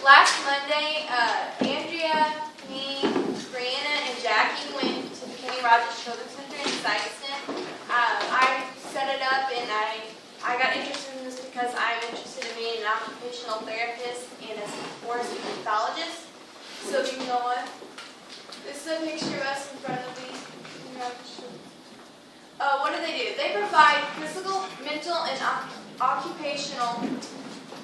last Monday, Andrea, me, Brianna, and Jackie went to the Kenny Rogers Children's Center in Sikeston. I set it up, and I got interested in this because I'm interested in being an occupational therapist and a sports pathologist. So you know what? This is a picture of us in front of me. What do? They provide physical, mental, and occupational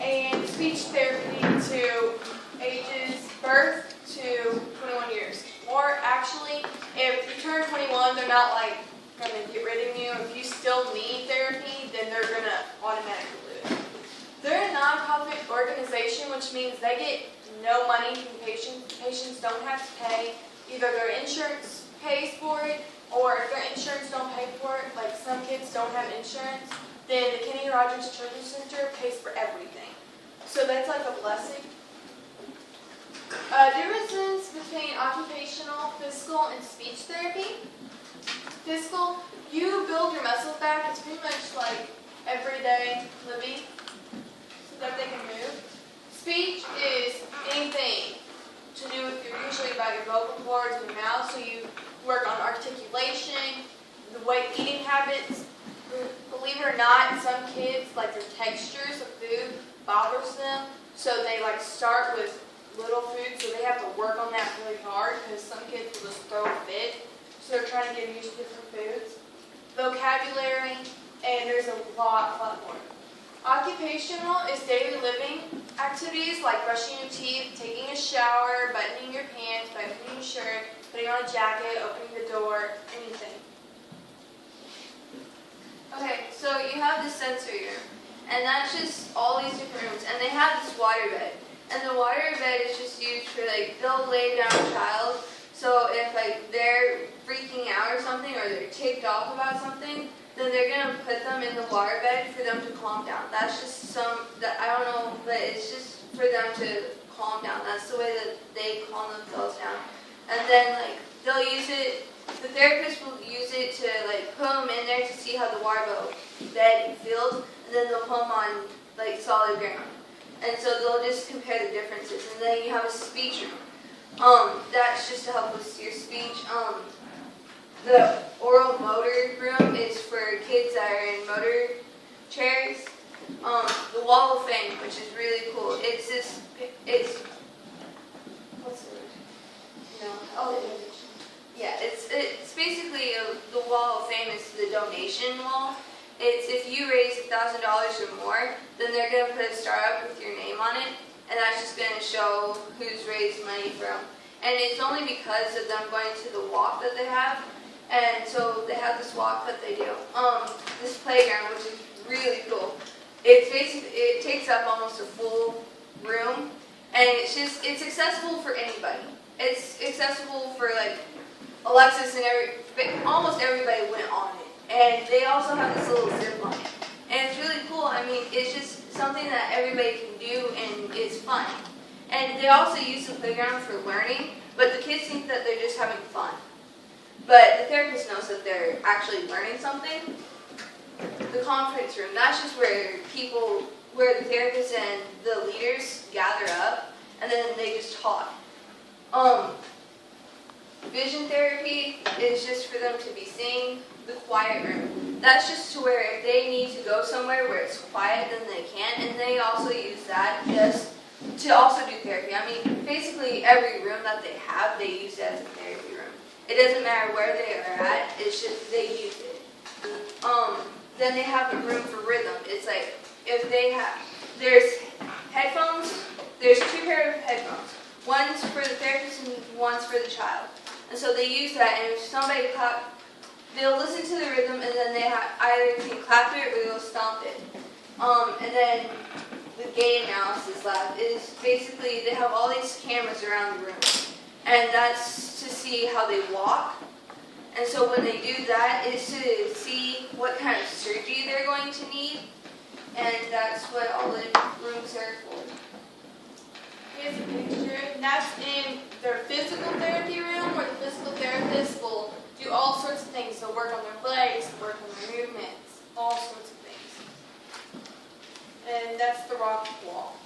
and speech therapy to ages birth to 21 years. Or actually, if you turn 21, they're not like going to get rid of you. If you still need therapy, then they're going to automatically do it. They're a non-profit organization, which means they get no money from patients. Patients don't have to pay. Either their insurance pays for it, or if their insurance don't pay for it, like some kids don't have insurance, then the Kenny Rogers Children's Center pays for everything. So that's like a blessing. Differences between occupational, physical, and speech therapy. Physical, you build your muscles back. It's pretty much like everyday living so that they can move. Speech is anything to do with usually about your vocal cords and your mouth, so you work on articulation, the way eating habits. Believe it or not, some kids, like their textures of food bothers them, so they like start with little food, so they have to work on that really hard because some kids will just throw a fit, so they're trying to get used to different foods. Vocabulary, and there's a lot more. Occupational is daily living activities like brushing your teeth, taking a shower, buttoning your pants, buttoning your shirt, putting on a jacket, opening the door, anything. Okay, so you have this sensory room, and that's just all these different rooms, and they have this water bed. And the water bed is just used for, like, they'll lay down a child, so if, like, they're freaking out or something, or they're ticked off about something, then they're going to put them in the water bed for them to calm down. That's just I don't know, but it's just for them to calm down. That's the way that they calm themselves down. And then, like, they'll use it, the therapist will use it to, like, put them in there to see how the water bed feels, and then they'll put them on, like, solid ground. And so they'll just compare the differences. And then you have a speech room. That's just to help with your speech. The oral motor room is for kids that are in motor chairs. The Wall of Fame, which is really cool. What's the word? No. Oh, yeah. It's basically the Wall of Fame is the donation wall. It's if you raise $1,000 or more, then they're going to put a star up with your name on it, and that's just going to show who's raised money from. And it's only because of them going to the walk that they have, and so they have this walk that they do. This playground, which is really cool. It takes up almost a full room, and it's accessible for anybody. It's accessible for like Alexis and almost everybody went on it. And they also have this little zip line. And it's really cool. I mean, it's just something that everybody can do, and it's fun. And they also use the playground for learning, but the kids think that they're just having fun. But the therapist knows that they're actually learning something. The conference room, that's just where the therapists and the leaders gather up, and then they just talk. Vision therapy is just for them to be seeing. The quiet room. That's just to where if they need to go somewhere where it's quiet, then they can, and they also use that just to also do therapy. I mean, basically every room that they have, they use it as a therapy room. It doesn't matter where they are at, it's just they use it. Then they have a room for rhythm. It's like, there's headphones, there's 2 pairs of headphones. One's for the therapist and one's for the child. And so they use that, and if somebody they'll listen to the rhythm, and then they either can clap it or they'll stomp it. And then the gait analysis lab is basically they have all these cameras around the room, and that's to see how they walk. And so when they do that, it's to see what kind of surgery they're going to need, and that's what all the rooms are for. Here's a picture, and that's in their physical therapy room, where the physical therapist will do all sorts of things. So work on their legs, work on their movements, all sorts of things. And that's the rock wall.